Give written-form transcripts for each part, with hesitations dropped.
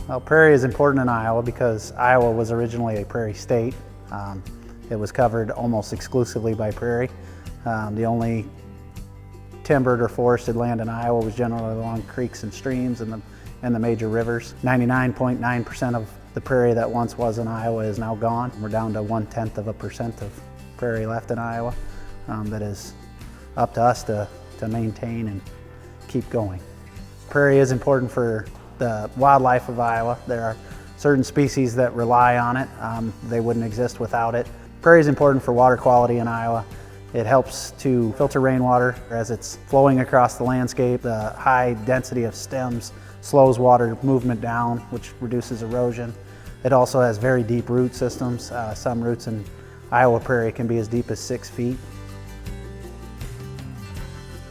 Well, prairie is important in Iowa because Iowa was originally a prairie state. It was covered almost exclusively by prairie. The only timbered or forested land in Iowa was generally along creeks and streams and the major rivers. 99.9% of the prairie that once was in Iowa is now gone. We're down to 0.1% of prairie left in Iowa. That is up to us to maintain and keep going. Prairie is important for the wildlife of Iowa. There are certain species that rely on it. They wouldn't exist without it. Prairie is important for water quality in Iowa. It helps to filter rainwater as it's flowing across the landscape. The high density of stems slows water movement down, which reduces erosion. It also has very deep root systems. Some roots in Iowa prairie can be as deep as 6 feet.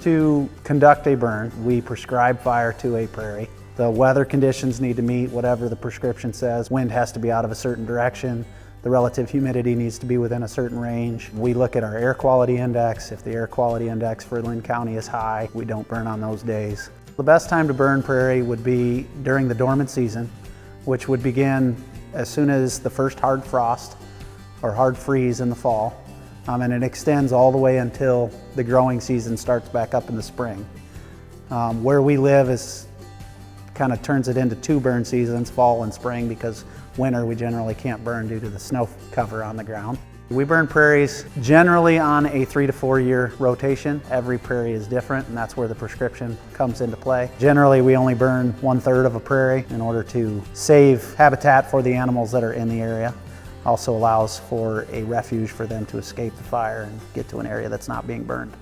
To conduct a burn, we prescribe fire to a prairie. The weather conditions need to meet whatever the prescription says. Wind has to be out of a certain direction. The relative humidity needs to be within a certain range. We look at our air quality index. If the air quality index for Linn County is high, we don't burn on those days. The best time to burn prairie would be during the dormant season, which would begin as soon as the first hard frost or hard freeze in the fall. And it extends all the way until the growing season starts back up in the spring. Where we live kind of turns it into 2 burn seasons, fall and spring, because winter we generally can't burn due to the snow cover on the ground. We burn prairies generally on a 3 to 4 year rotation. Every prairie is different, and that's where the prescription comes into play. Generally, we only burn 1/3 of a prairie in order to save habitat for the animals that are in the area. Also allows for a refuge for them to escape the fire and get to an area that's not being burned.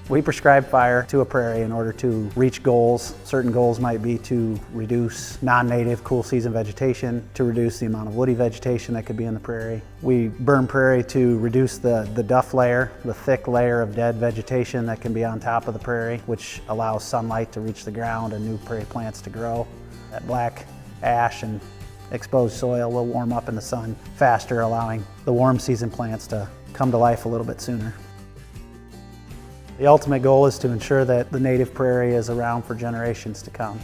We prescribe fire to a prairie in order to reach goals. Certain goals might be to reduce non-native cool season vegetation, to reduce the amount of woody vegetation that could be in the prairie. We burn prairie to reduce the duff layer, the thick layer of dead vegetation that can be on top of the prairie, which allows sunlight to reach the ground and new prairie plants to grow. That black ash and exposed soil will warm up in the sun faster, allowing the warm season plants to come to life a little bit sooner. The ultimate goal is to ensure that the native prairie is around for generations to come.